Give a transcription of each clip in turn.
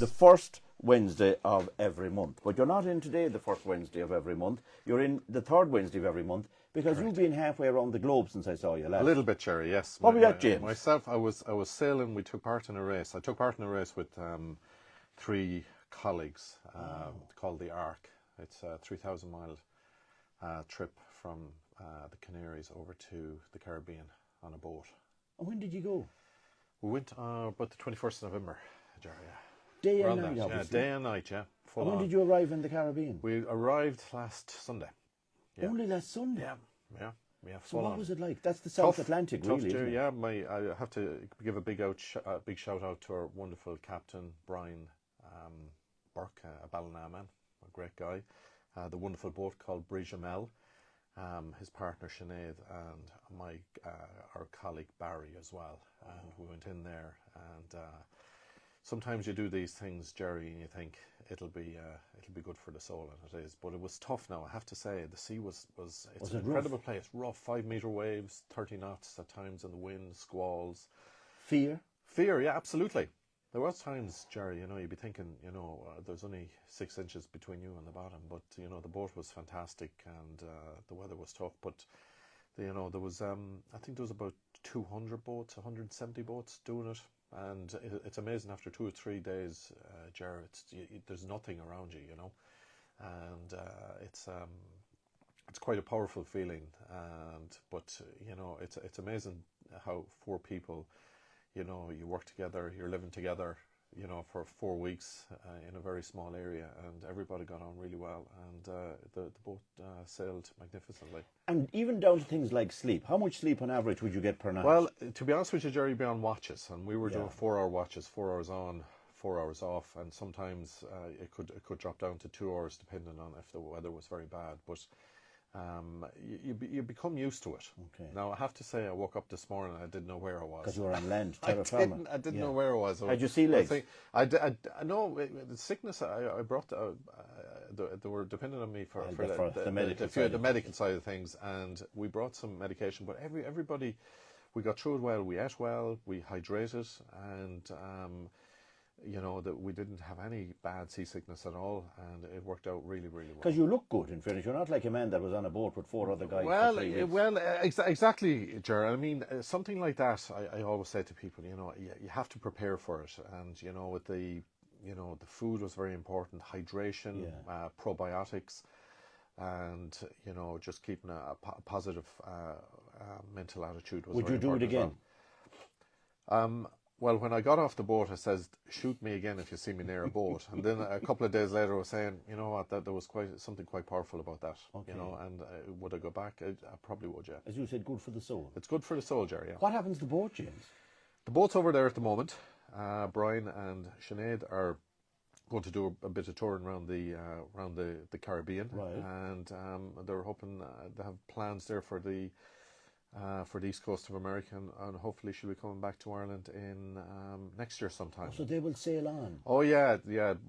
the first Wednesday of every month. But you're not in today the first Wednesday of every month. You're in the third Wednesday of every month because you've been halfway around the globe since I saw you last. A little bit, Jerry, yes. What were you at, James? Myself, I was sailing. We took part in a race. I took part in a race with 3 colleagues called the Ark. It's a 3,000-mile trip from the Canaries over to the Caribbean on a boat. And when did you go? We went about the 21st of November, Jerry. Day and night, obviously. Day and night, yeah. And when did you arrive in the Caribbean? We arrived last Sunday. Yeah. Only last Sunday? Yeah. So what was it like? That's the South Atlantic, really, isn't it? Yeah, I have to give a big shout out to our wonderful captain, Brian Burke, a Ballinaman, a great guy. The wonderful boat called Brijamel, his partner Sinead, and our colleague Barry as well. And we went in there, and sometimes you do these things, Jerry, and you think it'll be good for the soul, and it is. But it was tough. Now I have to say, the sea was an incredible place. Rough, 5-meter waves, 30 knots at times in the wind, squalls. Fear, yeah, absolutely. There was times, Jerry, you'd be thinking, there's only 6 inches between you and the bottom, but the boat was fantastic and the weather was tough. But there was, I think there was about 200 boats, 170 boats doing it. And it's amazing after 2 or 3 days, Jerry, there's nothing around you, and it's quite a powerful feeling. But it's amazing how 4 people, you work together, you're living together, for 4 weeks in a very small area, and everybody got on really well, and the boat sailed magnificently. And even down to things like sleep. How much sleep on average would you get per night? Well, to be honest with you, Jerry, be on watches, and we were doing 4-hour watches, 4 hours on, 4 hours off, and sometimes it could drop down to 2 hours depending on if the weather was very bad. But you become used to it. Okay. Now I have to say, I woke up this morning and I didn't know where I was. Because you were on land, I didn't know where I was. Had you sea legs? No, the sickness I brought. They were dependent on me for the medical side of things, and we brought some medication. But everybody, we got through it well. We ate well, we hydrated, and that we didn't have any bad seasickness at all, and it worked out really, really well. Because you look good, in fairness. You're not like a man that was on a boat with 4 other guys. Exactly, Ger. I mean, something like that. I always say to people, you have to prepare for it, and with the food was very important, hydration, probiotics, and just keeping a positive mental attitude was. Would you do it again? Well, when I got off the boat, I says, "Shoot me again if you see me near a boat." And then a couple of days later, I was saying, "You know what? That there was something quite powerful about that." Okay. And would I go back? I probably would, yeah. As you said, good for the soul. It's good for the soul, Jerry. Yeah. What happens to the boat, James? The boat's over there at the moment. Brian and Sinead are going to do a bit of touring around the Caribbean, right. And they're hoping they have plans there for the East Coast of America, and hopefully she'll be coming back to Ireland in next year sometime. Oh, so they will sail on? Oh yeah.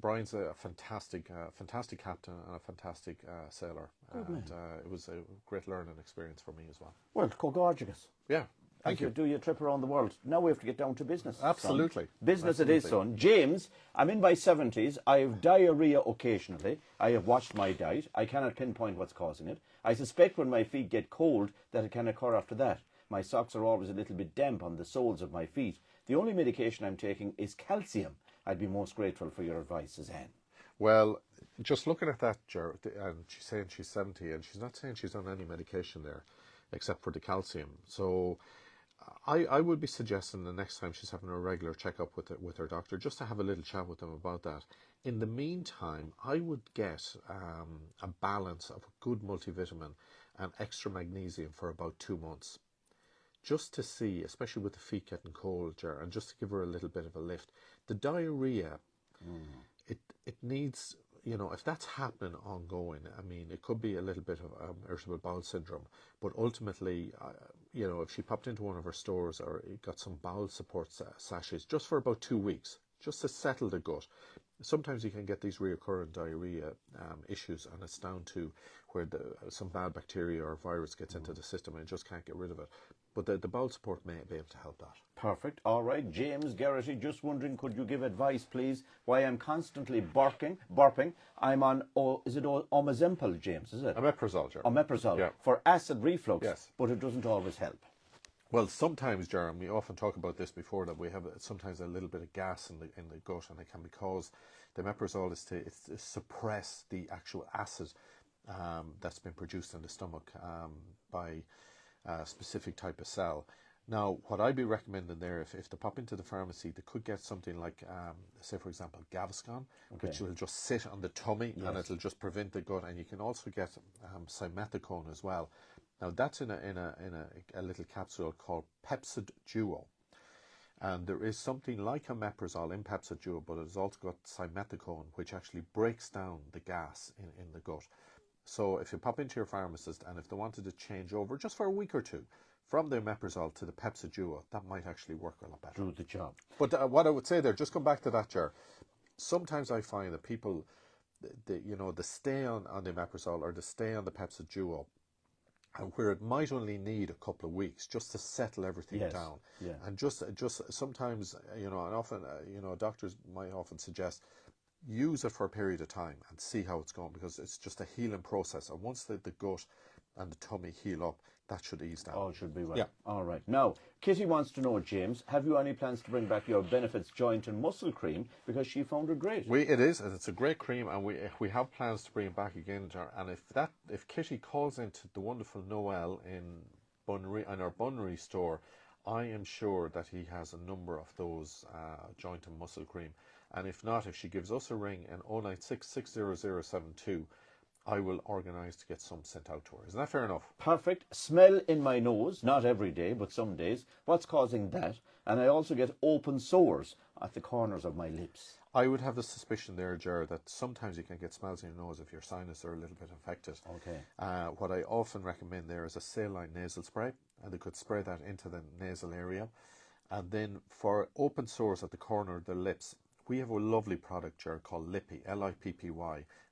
Brian's a fantastic captain and a fantastic sailor. Good man. It was a great learning experience for me as well. Well, gorgeous. Yeah. Thank you. Do your trip around the world. Now we have to get down to business. Absolutely. Son. Business it is, son. James, I'm in my 70s. I have diarrhea occasionally. I have watched my diet. I cannot pinpoint what's causing it. I suspect when my feet get cold that it can occur after that. My socks are always a little bit damp on the soles of my feet. The only medication I'm taking is calcium. I'd be most grateful for your advice, Suzanne. Well, just looking at that, Ger, and she's saying she's 70, and she's not saying she's on any medication there, except for the calcium. So I would be suggesting the next time she's having a regular checkup with her doctor, just to have a little chat with them about that. In the meantime, I would get a balance of a good multivitamin and extra magnesium for about 2 months, just to see, especially with the feet getting cold, and just to give her a little bit of a lift. The diarrhea, it needs, if that's happening ongoing, I mean, it could be a little bit of irritable bowel syndrome, but ultimately, if she popped into one of her stores or got some bowel support sachets just for about 2 weeks, just to settle the gut, sometimes you can get these recurrent diarrhea issues, and it's down to where some bad bacteria or virus gets into the system and you just can't get rid of it. But the bowel support may be able to help that. Perfect. All right. James Geraghty, just wondering, could you give advice, please, why I'm constantly burping? I'm on, is it omeprazole, James, is it? Omeprazole, Ger. Omeprazole Yeah. for acid reflux, Yes. but it doesn't always help. Well, sometimes, Jeremy, we often talk about this before, that we have sometimes a little bit of gas in the gut, and it can be caused. The omeprazole is to suppress the actual acid that's been produced in the stomach by a specific type of cell. Now, what I'd be recommending there, if they pop into the pharmacy, they could get something like, say, for example, Gaviscon, which will just sit on the tummy, and it'll just prevent the gut. And you can also get simethicone as well. Now, that's in a little capsule called Pepsid Duo. And there is something like omeprazole in Pepsid Duo, but it's also got simethicone, which actually breaks down the gas in the gut. So if you pop into your pharmacist, and if they wanted to change over just for a week or two from the omeprazole to the Pepsid Duo, that might actually work a lot better. Do the job. But what I would say there, just come back to that, Ger. Sometimes I find that people, they stay on the omeprazole or they stay on the Pepsid Duo, and where it might only need a couple of weeks just to settle everything down. Yeah. And just sometimes, and often, doctors might often suggest use it for a period of time and see how it's going, because it's just a healing process. And once the gut and the tummy heal up, that should ease down. All should be well. Yeah. All right. Now, Kitty wants to know, James, have you any plans to bring back your Benefits joint and muscle cream, because she found it great? It is, and it's a great cream, and we have plans to bring it back again. And if Kitty calls into the wonderful Noel in our Bunnery store, I am sure that he has a number of those joint and muscle cream. And if not, if she gives us a ring in 096 60072, I will organise to get some sent out to her. Isn't that fair enough? Perfect. Smell in my nose, not every day, but some days. What's causing that? And I also get open sores at the corners of my lips. I would have the suspicion there, Ger, that sometimes you can get smells in your nose if your sinus are a little bit infected. Okay. What I often recommend there is a saline nasal spray, and they could spray that into the nasal area. And then for open sores at the corner of the lips, we have a lovely product, Ger, called Lippy, Lippy,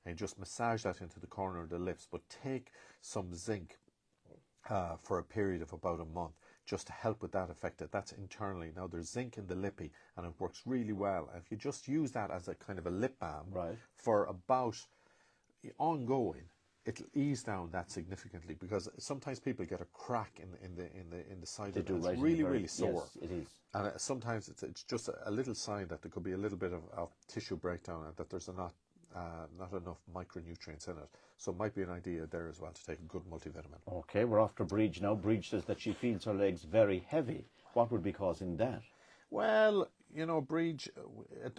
and just massage that into the corner of the lips, but take some zinc for a period of about a month, just to help with that effect. That's internally. Now, there's zinc in the Lippy, and it works really well. And if you just use that as a kind of a lip balm for about ongoing, it'll ease down that significantly, because sometimes people get a crack in the side of it. It's really sore. Yes, it is. And sometimes it's just a little sign that there could be a little bit of tissue breakdown, and that there's not enough micronutrients in it. So it might be an idea there as well to take a good multivitamin. Okay, we're off to Bridge now. Bridge says that she feels her legs very heavy. What would be causing that? Well, Bridge,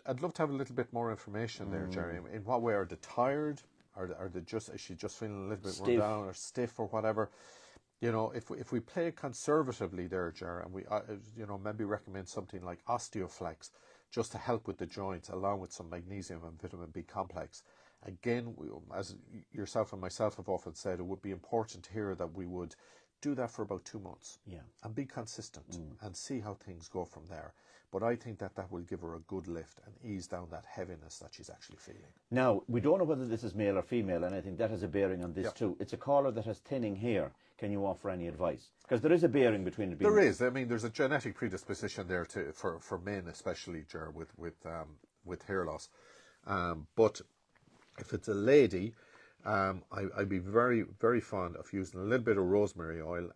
I'd love to have a little bit more information there, Jerry. In what way? Are they tired? Is she just feeling a little bit run down or stiff or whatever? If we play conservatively there, Jerry, and we maybe recommend something like Osteoflex, just to help with the joints, along with some magnesium and vitamin B complex. Again, as yourself and myself have often said, it would be important here that we would do that for about 2 months, and be consistent and see how things go from there. But I think that will give her a good lift and ease down that heaviness that she's actually feeling. Now, we don't know whether this is male or female, and I think that has a bearing on this too. It's a caller that has thinning hair. Can you offer any advice? Because there is a bearing between the. There is. I mean, there's a genetic predisposition there for men, especially, Ger, with hair loss. But if it's a lady, I'd be very, very fond of using a little bit of rosemary oil,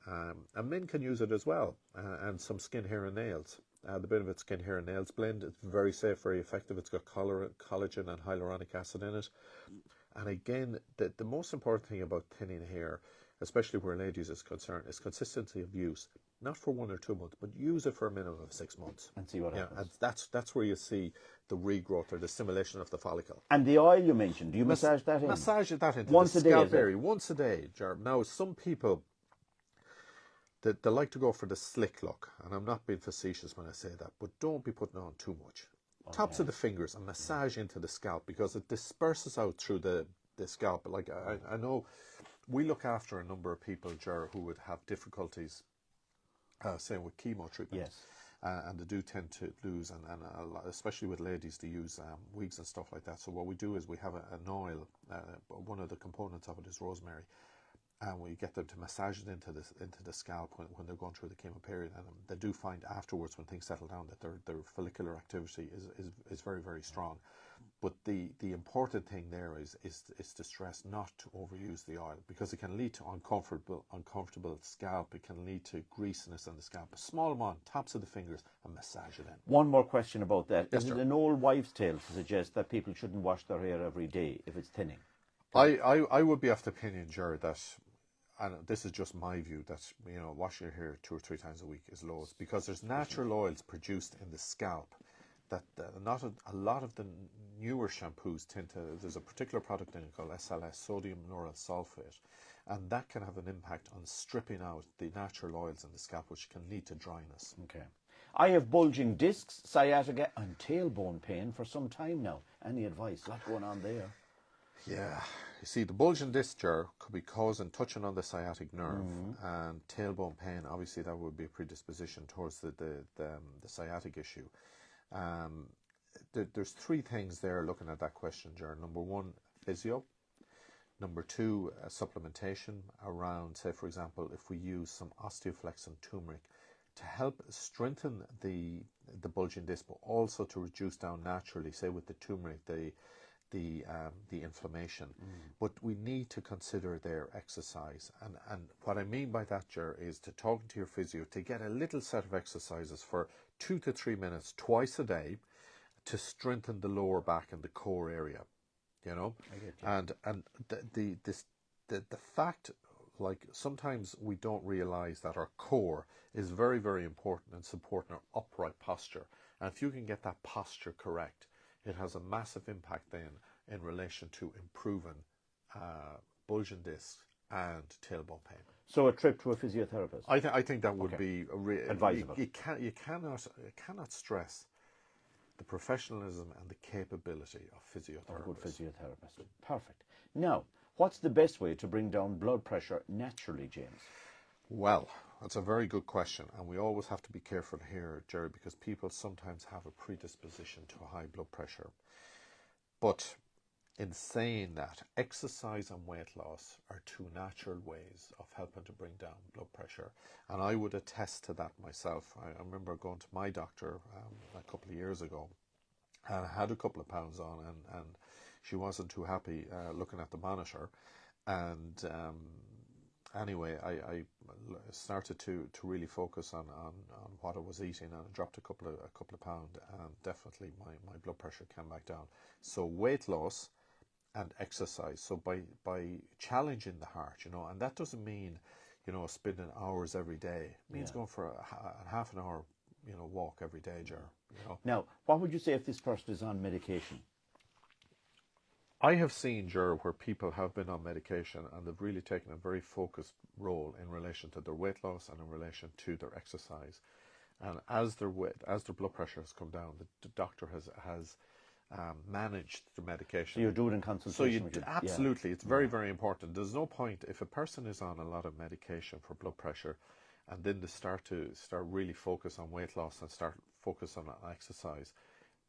and men can use it as well, and some skin, hair and nails. The Benefit Skin, Hair and Nails blend, it's very safe, very effective. It's got collagen and hyaluronic acid in it. And again, the most important thing about thinning hair, especially where ladies is concerned, is consistency of use. Not for 1 or 2 months, but use it for a minimum of 6 months. And see what happens. And that's where you see the regrowth or the stimulation of the follicle. And the oil you mentioned, do you massage that in? Massage that into once the a day, scalp area. Once a day, Ger. Now, some people, they like to go for the slick look, and I'm not being facetious when I say that, but don't be putting on too much. Okay. Tops of the fingers and massage into the scalp, because it disperses out through the scalp. Like I know we look after a number of people, Ger, who would have difficulties, say with chemo treatment. Yes. and they do tend to lose, and especially with ladies, they use wigs and stuff like that. So what we do is we have an oil. One of the components of it is rosemary, and we get them to massage it into the scalp when they're going through the chemo period, and they do find afterwards, when things settle down, that their follicular activity is very, very strong. But the important thing there is to stress not to overuse the oil, because it can lead to uncomfortable scalp. It can lead to greasiness in the scalp. A small amount, tops of the fingers, and massage it in. One more question about that. Yes, Is it sir. an old wives' tale to suggest that people shouldn't wash their hair every day if it's thinning? I would be of the opinion, Jared, that, and this is just my view, that wash your hair 2 or 3 times a week is loads, because there's natural oils produced in the scalp that not a lot of the newer shampoos tend to. There's a particular product in it called SLS, sodium lauryl sulfate, and that can have an impact on stripping out the natural oils in the scalp, which can lead to dryness. Okay. I have bulging discs, sciatica, and tailbone pain for some time now. Any advice? A lot going on there. Yeah, you see, the bulging disc, could be causing touching on the sciatic nerve, and tailbone pain. Obviously, that would be a predisposition towards the sciatic issue. There's 3 things there looking at that question, Ger. Number 1, physio. Number 2, supplementation around, say, for example, if we use some osteoflex and turmeric to help strengthen the bulging disc, but also to reduce down naturally, say with the turmeric, the inflammation. But we need to consider their exercise, and what I mean by that, Ger, is to talk to your physio to get a little set of exercises for 2 to 3 minutes twice a day to strengthen the lower back and the core area, I get you. and the fact, like, sometimes we don't realize that our core is very, very important in supporting our upright posture, and if you can get that posture correct, it has a massive impact then in relation to improving bulging discs and tailbone pain. So a trip to a physiotherapist? I think that would be advisable. You cannot stress the professionalism and the capability of physiotherapists. A good physiotherapist. Perfect. Now, what's the best way to bring down blood pressure naturally, James? Well, that's a very good question, and we always have to be careful here, Jerry, because people sometimes have a predisposition to high blood pressure. But in saying that, exercise and weight loss are 2 natural ways of helping to bring down blood pressure, and I would attest to that myself. I remember going to my doctor a couple of years ago, and I had a couple of pounds on, and she wasn't too happy looking at the monitor, and anyway, I started to really focus on what I was eating, and I dropped a couple of pounds, and definitely my blood pressure came back down. So weight loss and exercise. So by challenging the heart, and that doesn't mean, spending hours every day. It means going for a half an hour, walk every day, Ger. Now, what would you say if this person is on medication? I have seen, Ger, where people have been on medication and they've really taken a very focused role in relation to their weight loss and in relation to their exercise. And as their blood pressure has come down, the doctor has managed the medication. So you're doing in consultation with absolutely, it's very, very important. There's no point if a person is on a lot of medication for blood pressure, and then they start really focus on weight loss and start focus on exercise.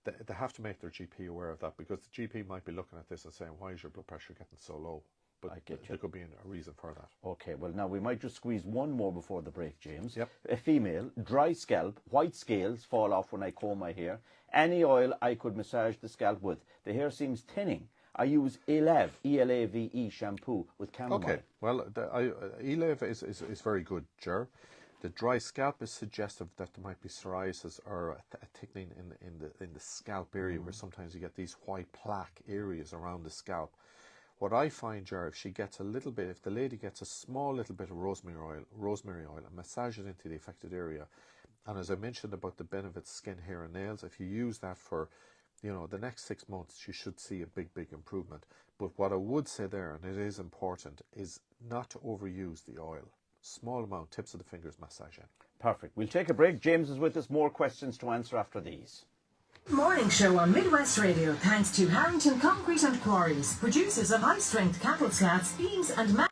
They have to make their GP aware of that, because the GP might be looking at this and saying, "Why is your blood pressure getting so low?" But there could be a reason for that. Okay, well, now we might just squeeze one more before the break, James. Yep. A female, dry scalp, white scales fall off when I comb my hair. Any oil I could massage the scalp with. The hair seems thinning. I use Elave, E-L-A-V-E shampoo with chamomile. Okay, well, Elave is very good, Ger. The dry scalp is suggestive that there might be psoriasis or a thickening in the scalp area, where sometimes you get these white plaque areas around the scalp. What I find, Ger, if the lady gets a small little bit of rosemary oil and massage it into the affected area, and as I mentioned about the benefits skin, hair and nails, if you use that for the next 6 months, you should see a big improvement. But what I would say there, and it is important, is not to overuse the oil. Small amount, tips of the fingers, massage in. Perfect. We'll take a break. James is with us. More questions to answer after these. Morning show on Midwest Radio, thanks to Harrington Concrete and Quarries, producers of high-strength cattle slats, beams and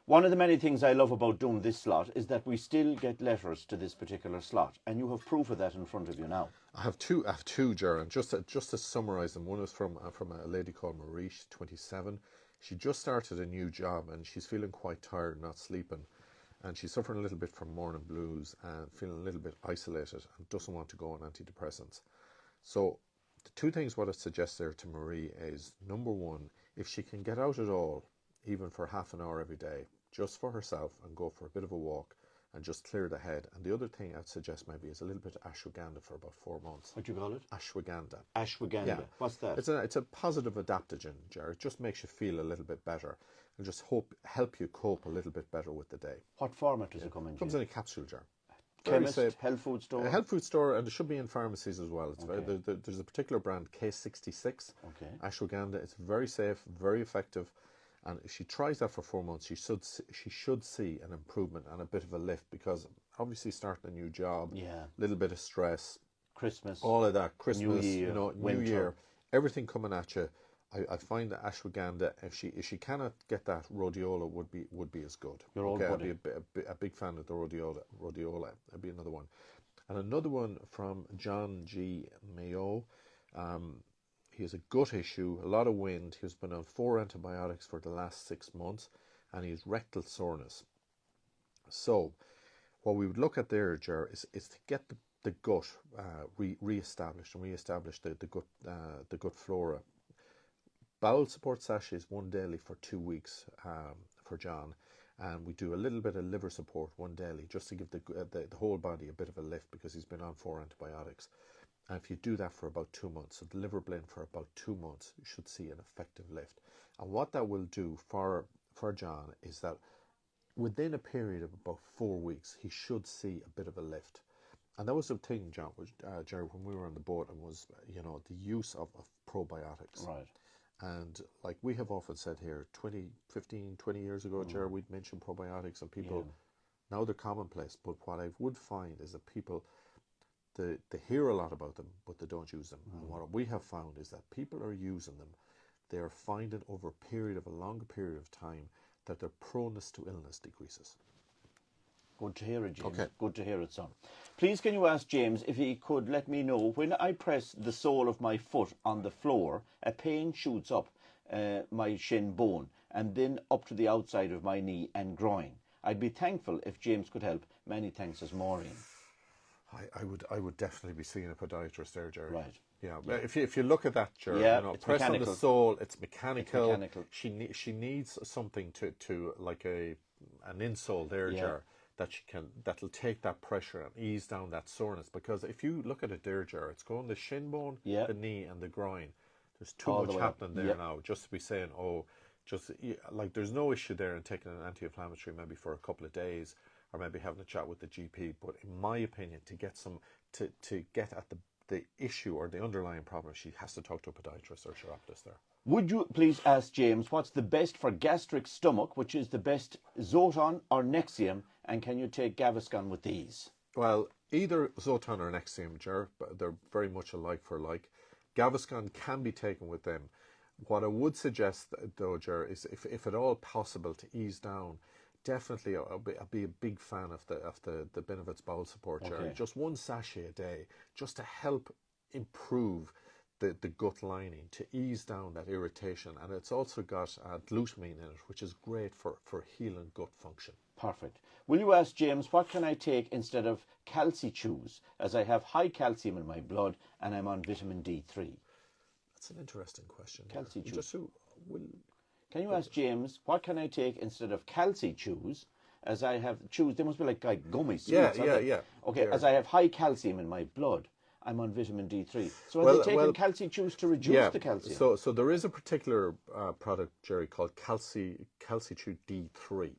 One of the many things I love about doing this slot is that we still get letters to this particular slot, and you have proof of that in front of you now. I have two, Ger, and just to summarise them. One is from a lady called Marie, she's 27. She just started a new job, and she's feeling quite tired, not sleeping, and she's suffering a little bit from morning blues and feeling a little bit isolated and doesn't want to go on antidepressants. So the two things what I suggest there to Marie is, number one, if she can get out at all, even for half an hour every day, just for herself, and go for a bit of a walk and just clear the head. And the other thing I'd suggest maybe is a little bit of ashwagandha for about 4 months. What do you call it? Ashwagandha. Ashwagandha. Yeah. What's that? It's a positive adaptogen, Ger. It just makes you feel a little bit better and just help you cope a little bit better with the day. What format does it come in? It comes in a capsule jar. Chemist, safe. health food store? A health food store, and it should be in pharmacies as well. It's Okay. there's a particular brand, K66, Okay. ashwagandha. It's very safe, very effective, and if she tries that for 4 months, she should see an improvement and a bit of a lift, because obviously starting a new job, Yeah. little bit of stress, Christmas. all of that, Christmas, New Year, New winter. Year, everything coming at you. I find that ashwagandha, if she cannot get that, rhodiola would be as good. Your old I'd buddy. be a big fan of the rhodiola. That'd be another one. And another one from John G. Mayo. He has a gut issue, a lot of wind. He's been on 4 antibiotics for the last 6 months, and he has rectal soreness. So what we would look at there, Ger, is to get the gut re-established and re-establish the gut flora. Bowel support sachets 1 daily for 2 weeks for John, and we do a little bit of liver support 1 daily, just to give the whole body a bit of a lift, because he's been on 4 antibiotics. And if you do that for about 2 months, so the liver blend for about 2 months, you should see an effective lift. And what that will do for John is that within a period of about 4 weeks, he should see a bit of a lift. And that was the thing, John, Jerry, when we were on the boat, and was, the use of probiotics. Right. And like we have often said here, 15, 20 years ago, Jerry, we'd mentioned probiotics, and people, now they're commonplace. But what I would find is that people, they hear a lot about them, but they don't use them. And what we have found is that people are using them. They are finding over a longer period of time that their proneness to illness decreases. Good to hear it, James. Okay. Good to hear it, son. Please, can you ask James if he could let me know, when I press the sole of my foot on the floor, a pain shoots up my shin bone and then up to the outside of my knee and groin. I'd be thankful if James could help. Many thanks, as Maureen. I would definitely be seeing a podiatrist there, Jerry. Right. Yeah. If you look at that, Jerry, it's press mechanical. on the sole. It's mechanical. It's mechanical. She needs something to like an insole there, Jerry, that'll take that pressure and ease down that soreness. Because if you look at it there, Jerry, it's going the shin bone, the knee, and the groin. There's too All much the way up. happening there now. Just to be saying, there's no issue there in taking an anti-inflammatory maybe for a couple of days, or maybe having a chat with the GP. But in my opinion, to get at the issue or the underlying problem, she has to talk to a podiatrist or chiropodist there. Would you please ask James what's the best for gastric stomach, which is the best, Zoton or Nexium, and can you take Gaviscon with these? Well, either Zotan or Nexium, Ger, but they're very much alike for like. Gaviscon can be taken with them. What I would suggest, though, Ger, is if at all possible to ease down, definitely I'll be a big fan of the Benefits Bowel Support, Ger. Okay. Just 1 sachet a day, just to help improve the gut lining, to ease down that irritation. And it's also got glutamine in it, which is great for healing gut function. Perfect. Will you ask James what can I take instead of Calci-Chews, as I have high calcium in my blood and I'm on vitamin D3? That's an interesting question. Calci-Chews. Just who will... Can you ask James what can I take instead of Calci-Chews, as I have chews? They must be like gummies. sweets, aren't they? Yeah. Okay, as I have high calcium in my blood, I'm on vitamin D3. So are they taking Calci-Chews to reduce the calcium? So there is a particular product, Jerry, called Calci-Chew D3.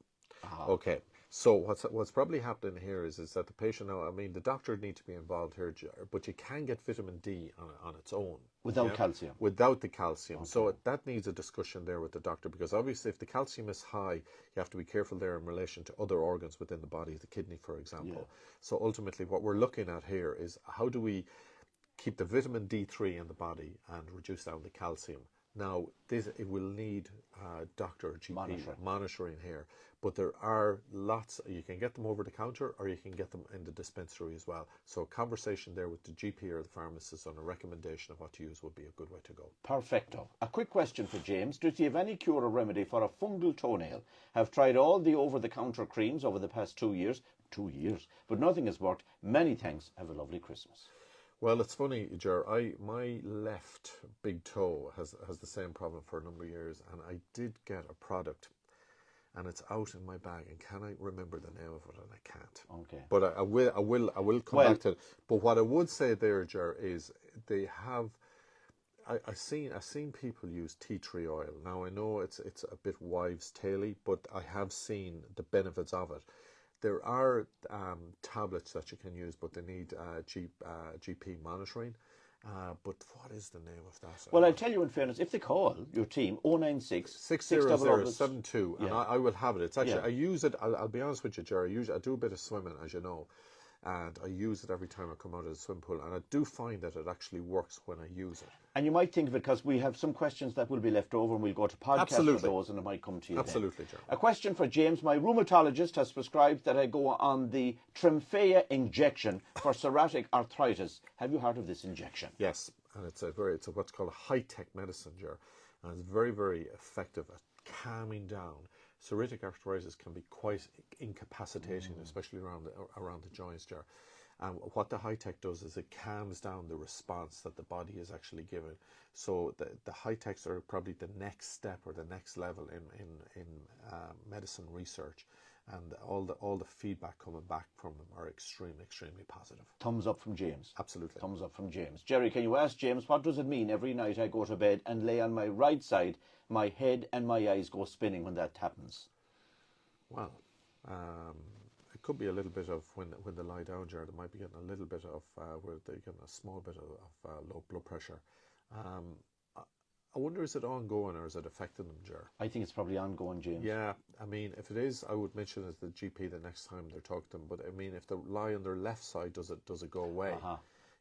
Okay. So what's probably happening here is that the patient now, I mean, the doctor needs to be involved here, but you can get vitamin D on its own. Without calcium? Without the calcium. Okay. So that needs a discussion there with the doctor, because obviously if the calcium is high, you have to be careful there in relation to other organs within the body, the kidney, for example. Yeah. So ultimately what we're looking at here is how do we keep the vitamin D3 in the body and reduce down the calcium. Now, it will need doctor or GP Monitoring. monitoring here, but there are lots. You can get them over the counter, or you can get them in the dispensary as well. So a conversation there with the GP or the pharmacist on a recommendation of what to use would be a good way to go. Perfecto. A quick question for James. Does he have any cure or remedy for a fungal toenail? Have tried all the over-the-counter creams over the past 2 years, but nothing has worked. Many thanks. Have a lovely Christmas. Well, it's funny, Ger. My left big toe has the same problem for a number of years, and I did get a product, and it's out in my bag, and can I remember the name of it? And I can't. Okay. But I will come back to it. But what I would say there, Ger, is they have. I've seen people use tea tree oil. Now I know it's a bit wives' tale-y, but I have seen the benefits of it. There are tablets that you can use, but they need GP monitoring. But what is the name of that? Well, I'll tell you in fairness, if they call your team 096 60072, and Yeah. I will have it. It's actually, Yeah. I use it, I'll be honest with you, Jerry, I do a bit of swimming, as you know, and I use it every time I come out of the swim pool, and I do find that it actually works when I use it. And you might think of it because we have some questions that will be left over and we'll go to podcast Absolutely. for those and it might come to you Absolutely, then. Jerry. A question for James. My rheumatologist has prescribed that I go on the Tremfya injection for psoriatic arthritis. Have you heard of this injection? Yes, and it's what's called a high-tech messenger, and it's very, very effective at calming down. Psoriatic arthritis can be quite incapacitating, especially around the joints, Jar. And what the high tech does is it calms down the response that the body is actually given. So the high techs are probably the next step or the next level in medicine research, and all the feedback coming back from them are extremely positive. Thumbs up from James. Absolutely. Thumbs up from James. Jerry, can you ask James, what does it mean every night I go to bed and lay on my right side, my head and my eyes go spinning when that happens? Well, it could be a little bit of when they lie down, Jared, they might be getting a little bit of where they're getting a small bit of low blood pressure. I wonder, is it ongoing or is it affecting them, Jared? I think it's probably ongoing, James. Yeah, I mean, if it is, I would mention it to the GP the next time they're talking to them. But I mean, if they lie on their left side, does it go away?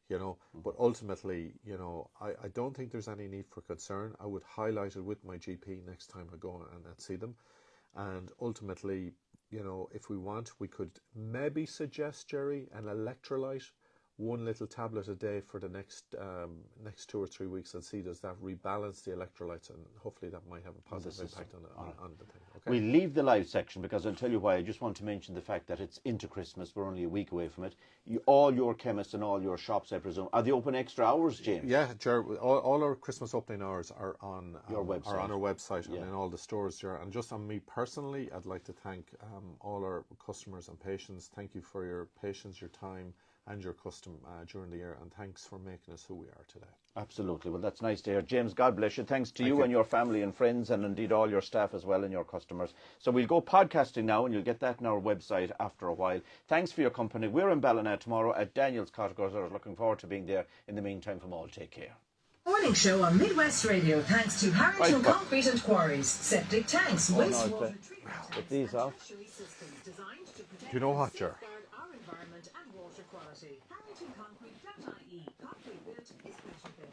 You know, but ultimately, you know, I don't think there's any need for concern. I would highlight it with my GP next time I go and see them. And ultimately, you know, if we want, we could maybe suggest, Jerry, an electrolyte, one little tablet a day for the next 2 or 3 weeks, and see does that rebalance the electrolytes, and hopefully that might have a positive impact on the thing. Okay. We leave the live section because I'll tell you why. I just want to mention the fact that it's into Christmas. We're only a week away from it. All your chemists and all your shops, I presume, are they open extra hours, James? Yeah, Jerry, all our Christmas opening hours are on Your website. Are on our website Yeah. and in all the stores, Jerry. And just on me personally, I'd like to thank all our customers and patients. Thank you for your patience, your time, and your custom during the year, and thanks for making us who we are today. Absolutely. Well, that's nice to hear. James, God bless you. Thanks to you and your family and friends, and indeed all your staff as well and your customers. So we'll go podcasting now, and you'll get that on our website after a while. Thanks for your company. We're in Ballina tomorrow at Daniel's Cottages. Looking forward to being there. In the meantime, from all, take care. Morning show on Midwest Radio, thanks to Harrington Concrete and Quarries, septic tanks, wastewater treatment Put these off. designed to protect Do you know what, and Ger? safeguard our environment and water quality. Harrington Concrete.ie, concrete built is special.